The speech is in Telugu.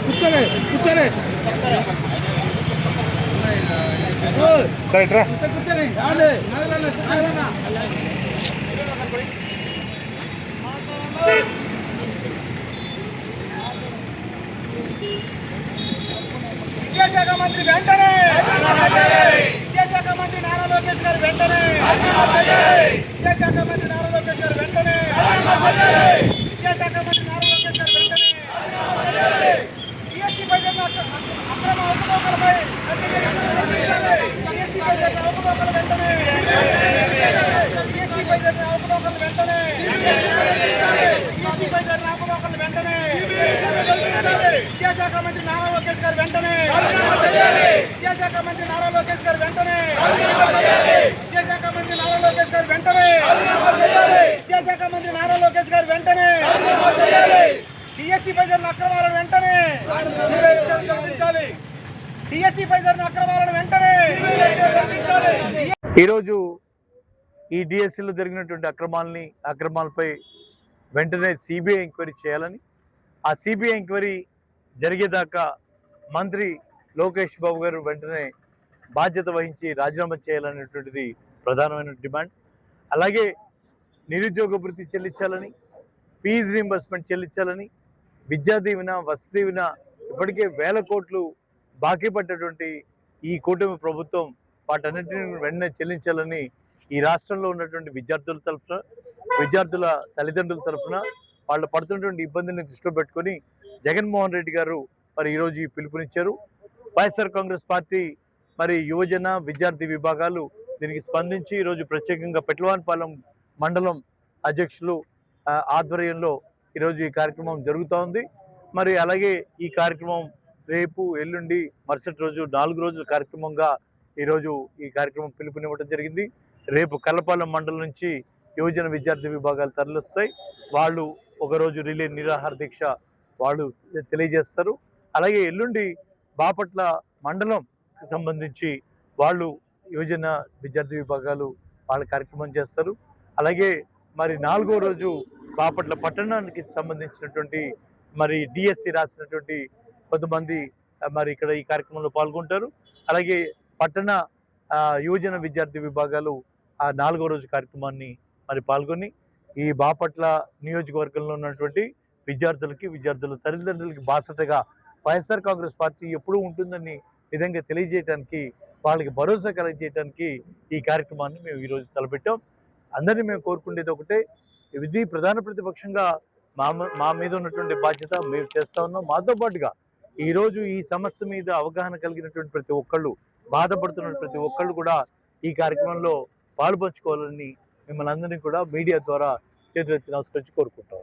కూర్చోలే కూర్చోలే కూర్చోలే విద్యాశాఖ మంత్రి వెంటనే విద్యాశాఖ మంత్రి నారా లోకేష్ గారు వెంటనే విద్యాశాఖ మంత్రి నారా లోకేష్ గారు వెంటనే విద్యాశాఖ మంత్రి నారా లోకేష్ గారు వెంటనే డిఎస్సీ బడ్జెట్ అక్రమ అవకతవకలపై డిఎస్సీ బడ్జెట్ అవకతవకలు వెంటనే డిఎస్సీ బడ్జెట్ అవకతవకలు వెంటనే డిఎస్సీ బడ్జెట్ అవకతవకలు వెంటనే విద్యాశాఖ మంత్రి నారా లోకేష్ గారు వెంటనే విద్యాశాఖ మంత్రి నారా లోకేష్ గారు వెంటనే విద్యాశాఖ మంత్రి నారా లోకేష్ గారు వెంటనే విద్యాశాఖ మంత్రి నారా లోకేష్ గారు వెంటనే డిఎస్సీ బడ్జెట్ అక్రమాలను వెంటనే డిఎస్సీ బడ్జెట్ అక్రమాలను వెంటనే ఈరోజు ఈ డిఎస్సీలో జరిగినటువంటి అక్రమాలపై వెంటనే సిబిఐ ఎంక్వైరీ చేయాలని, ఆ సిబిఐ ఎంక్వైరీ జరిగేదాకా మంత్రి లోకేష్ బాబు గారు వెంటనే బాధ్యత వహించి రాజీనామా చేయాలనేటువంటిది ప్రధానమైన డిమాండ్. అలాగే నిరుద్యోగ భృతి చెల్లించాలని, ఫీజు రీంబర్స్మెంట్ చెల్లించాలని, విద్యా దీవెన, వసతి దీవెన ఇప్పటికే వేల కోట్లు బాకీ పడ్డటువంటి ఈ కూటమి ప్రభుత్వం వాటన్నిటిని వెంటనే చెల్లించాలని ఈ రాష్ట్రంలో ఉన్నటువంటి విద్యార్థుల తరఫున, విద్యార్థుల తల్లిదండ్రుల తరఫున వాళ్ళు పడుతున్నటువంటి ఇబ్బందిని దృష్టిలో పెట్టుకొని జగన్మోహన్ రెడ్డి గారు మరి ఈరోజు ఈ పిలుపునిచ్చారు. వైఎస్ఆర్ కాంగ్రెస్ పార్టీ మరి యువజన విద్యార్థి విభాగాలు దీనికి స్పందించి ఈరోజు ప్రత్యేకంగా పెట్లవానిపాలెం మండలం అధ్యక్షులు ఆధ్వర్యంలో ఈరోజు ఈ కార్యక్రమం జరుగుతూ ఉంది. మరి అలాగే ఈ కార్యక్రమం రేపు, ఎల్లుండి, మరుసటి రోజు 4 రోజుల కార్యక్రమంగా ఈరోజు ఈ కార్యక్రమం పిలుపునివ్వడం జరిగింది. రేపు కల్లపాలెం మండలం నుంచి యువజన విద్యార్థి విభాగాలు తరలిస్తాయి. వాళ్ళు ఒకరోజు రిలే నిరాహార దీక్ష వాళ్ళు తెలియజేస్తారు. అలాగే ఎల్లుండి బాపట్ల మండలంకి సంబంధించి వాళ్ళు యువజన విద్యార్థి విభాగాలు వాళ్ళ కార్యక్రమం చేస్తారు. అలాగే మరి 4వ రోజు బాపట్ల పట్టణానికి సంబంధించినటువంటి మరి డిఎస్సి రాసినటువంటి కొంతమంది మరి ఇక్కడ ఈ కార్యక్రమంలో పాల్గొంటారు. అలాగే పట్టణ యువజన విద్యార్థి విభాగాలు ఆ 4వ రోజు కార్యక్రమాన్ని మరి పాల్గొని ఈ బాపట్ల నియోజకవర్గంలో ఉన్నటువంటి విద్యార్థుల తల్లిదండ్రులకి బాసటగా వైఎస్ఆర్ కాంగ్రెస్ పార్టీ ఎప్పుడూ ఉంటుందని విధంగా తెలియజేయడానికి, వాళ్ళకి భరోసా కలిగజేయడానికి ఈ కార్యక్రమాన్ని మేము ఈరోజు తలపెట్టాం. అందరినీ మేము కోరుకునేది ఒకటే, ఇది ప్రధాన ప్రతిపక్షంగా మా మీద ఉన్నటువంటి బాధ్యత మేము చేస్తా ఉన్నాం. మాతో పాటుగా ఈరోజు ఈ సమస్య మీద అవగాహన కలిగినటువంటి ప్రతి ఒక్కళ్ళు, బాధపడుతున్న ప్రతి ఒక్కళ్ళు కూడా ఈ కార్యక్రమంలో పాలుపంచుకోవాలని మిమ్మల్ని అందరినీ కూడా మీడియా ద్వారా చేతులెత్తి నమస్కరించి కోరుకుంటాం.